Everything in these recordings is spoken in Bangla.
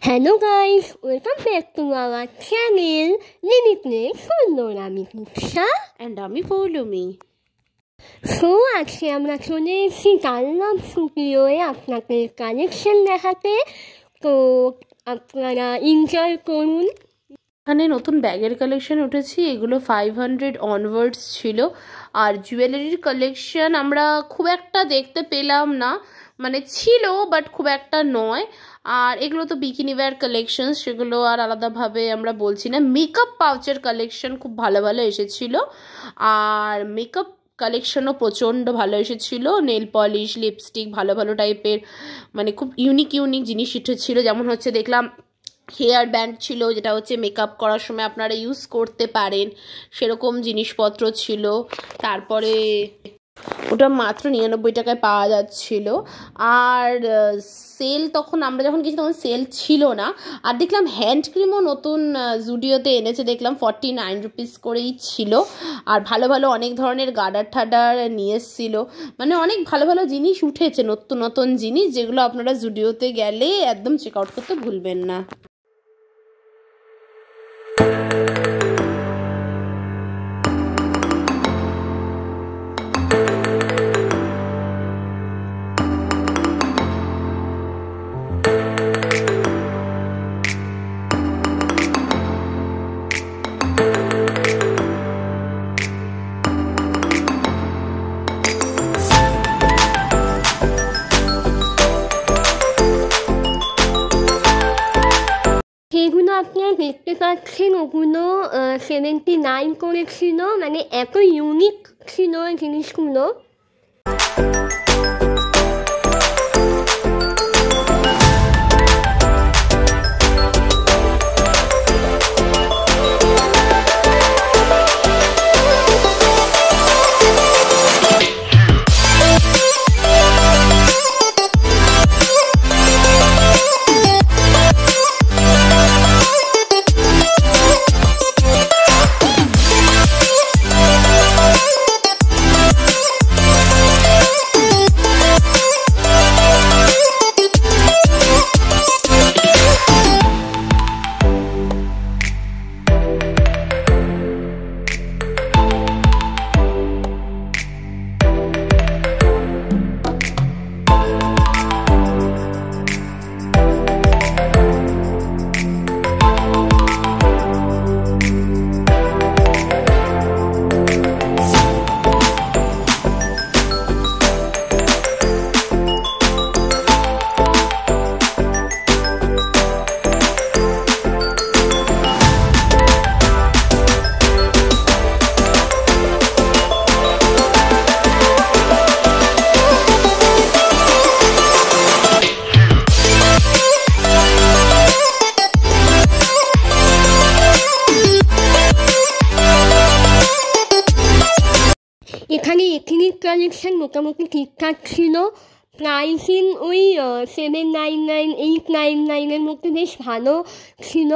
Hello guys, welcome back to our channel Limitless Sunder. আমি দীক্ষা and আমি পৌলমি। সো আজকে আমরা চলে এসেছি ডানলপ স্টুডিওয়ে আপনাদের কালেকশন দেখাতে। তো আপনারা এনজয় করুন। এখানে নতুন ব্যাগের কালেকশন উঠেছে, এগুলো 500 অনওয়ার্ডস ছিল। আর জুয়েলারির কালেকশন আমরা খুব একটা দেখতে পেলাম না, মানে ছিল বাট খুব একটা নয়। আর এগুলো তো বিকিনি ওয়্যার কালেকশন, সেগুলো আর আলাদাভাবে আমরা বলছি না। মেকআপ পাউচের কালেকশন খুব ভালো ভালো এসেছিল, আর মেকআপ কালেকশনও প্রচণ্ড ভালো এসেছিল। নেল পলিশ, লিপস্টিক, ভালো ভালো টাইপের মানে খুব ইউনিক ইউনিক জিনিস উঠেছিল। যেমন হচ্ছে দেখলাম হেয়ার ব্যান্ড ছিল, যেটা হচ্ছে মেকআপ করার সময় আপনারা ইউজ করতে পারেন, সেরকম জিনিসপত্র ছিল। তারপরে ওটা মাত্র 99 টাকায় পাওয়া যাচ্ছিল। আর সেল তখন আমরা যখন গেছি তখন সেল ছিল না। আর দেখলাম হ্যান্ড ক্রিমও নতুন জুডিওতে এনেছে, দেখলাম 49 রুপিস করেই ছিল। আর ভালো ভালো অনেক ধরনের গার্ডার ঠাডার নিয়ে এসেছিল, মানে অনেক ভালো ভালো জিনিস উঠেছে, নতুন নতুন জিনিস, যেগুলো আপনারা জুডিওতে গেলে একদম চেক আউট করতে ভুলবেন না। যেগুলো আপনারা দেখতে পাচ্ছেন ওগুলো 79 করেছিল, মানে এত ইউনিক ছিল জিনিসগুলো। এখানে এথনিক কালেকশন মোটামুটি ঠিকঠাক ছিল। প্রাইসিং ওই 799, 899 মধ্যে বেশ ভালো ছিল।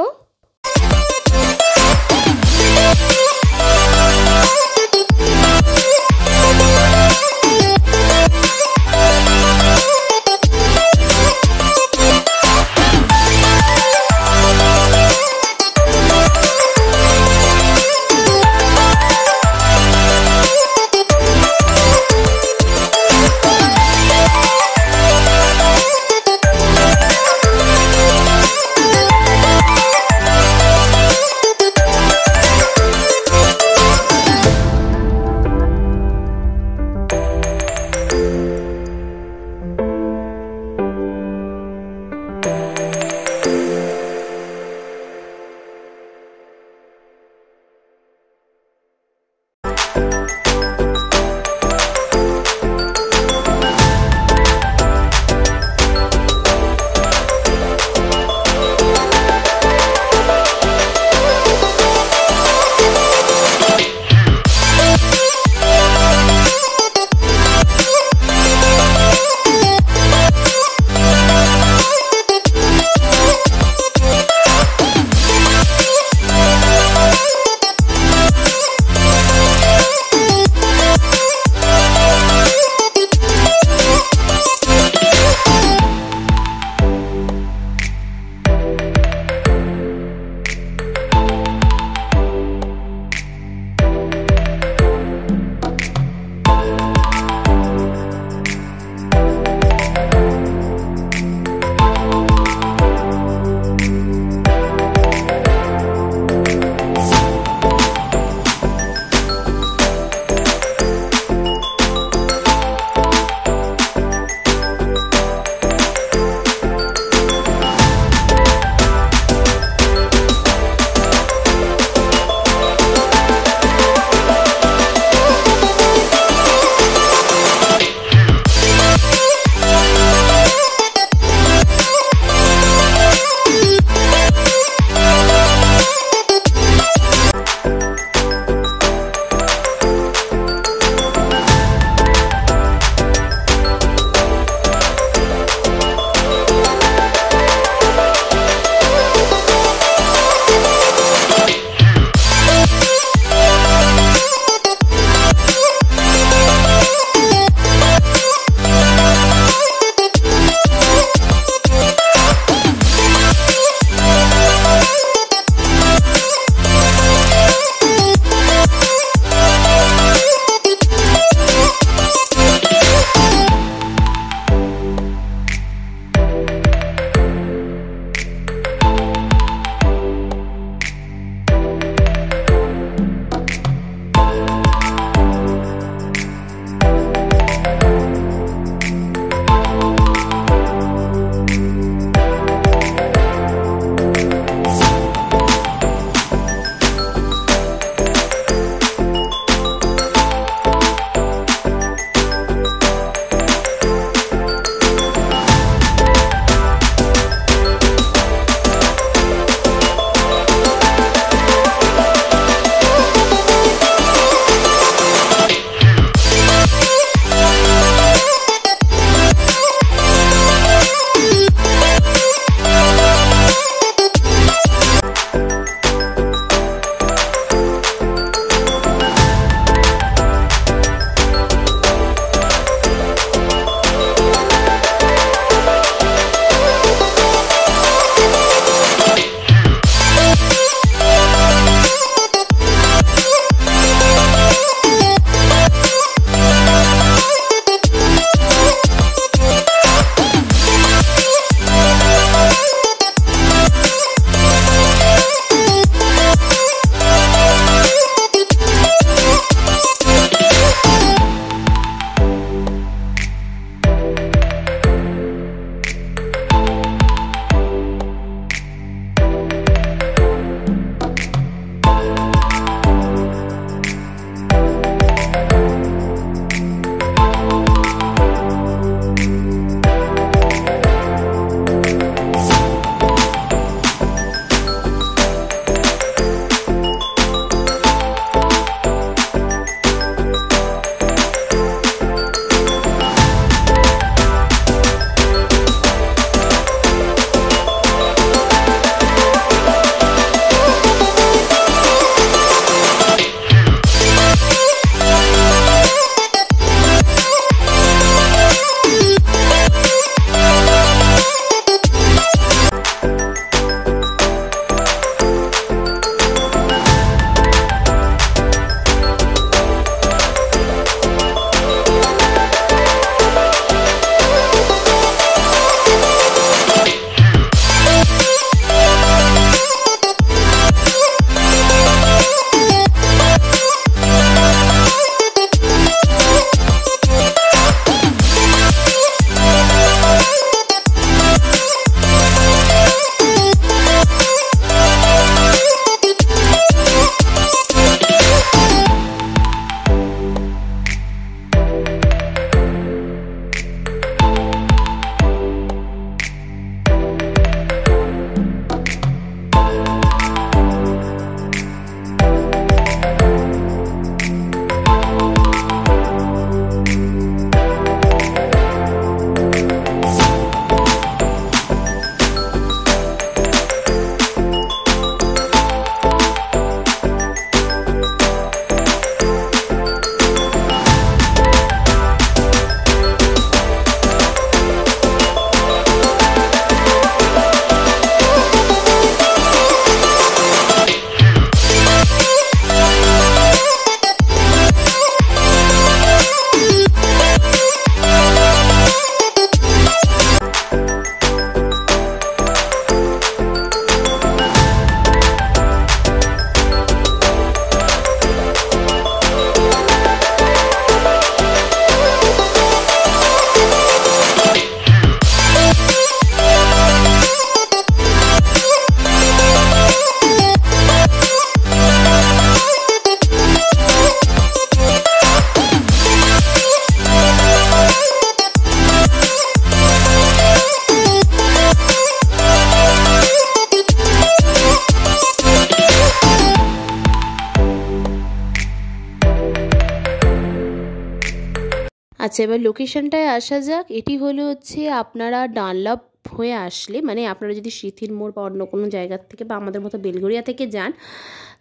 আচ্ছা, এবার লোকেশনটায় আসা যাক। এটি হচ্ছে আপনারা ডানলপ হয়ে আসলে, মানে আপনারা যদি সিথির মোড় বা অন্য কোনো জায়গার থেকে বা আমাদের মতো বেলগড়িয়া থেকে যান,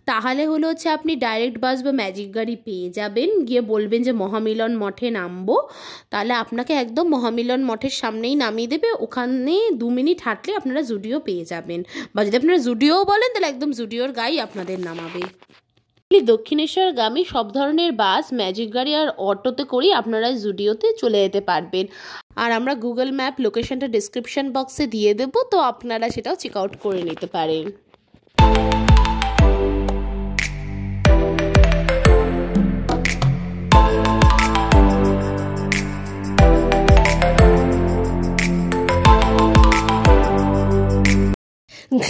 তাহলে হচ্ছে আপনি ডাইরেক্ট বাস বা ম্যাজিক গাড়ি পেয়ে যাবেন। গিয়ে বলবেন যে মহামিলন মঠে নামবো, তাহলে আপনাকে একদম মহামিলন মঠের সামনেই নামিয়ে দেবে। ওখানে 2 মিনিট হাঁটলে আপনারা জুডিও পেয়ে যাবেন, বা যদি আপনারা জুডিও বলেন তাহলে একদম জুডিওর গাড়ি আপনাদের নামাবে। দক্ষিণেশ্বরগামী সব ধরনের বাস, ম্যাজিক গাড়ি আর অটোতে করেই আপনারা জুডিওতে চলে যেতে পারবেন। আর আমরা গুগল ম্যাপ লোকেশনটা ডিসক্রিপশন বক্সে দিয়ে দেবো, তো আপনারা সেটাও চেক আউট করে নিতে পারেন।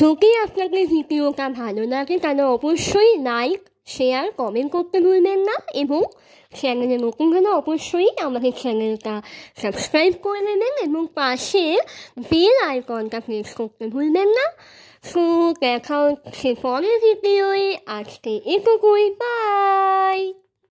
যদি আপনাদের ভিডিওটা ভালো লাগে তাহলে অবশ্যই লাইক, শেয়ার, কমেন্ট করতে ভুলবেন না, এবং চ্যানেলে নতুন হলে অবশ্যই আমাদের চ্যানেলটা সাবস্ক্রাইব করে নেবেন এবং পাশে বেল আইকনটা প্রেস করতে ভুলবেন না। সো দেখা হচ্ছে পরের ভিডিওয়ে। আজকে এটুকুই, বাই।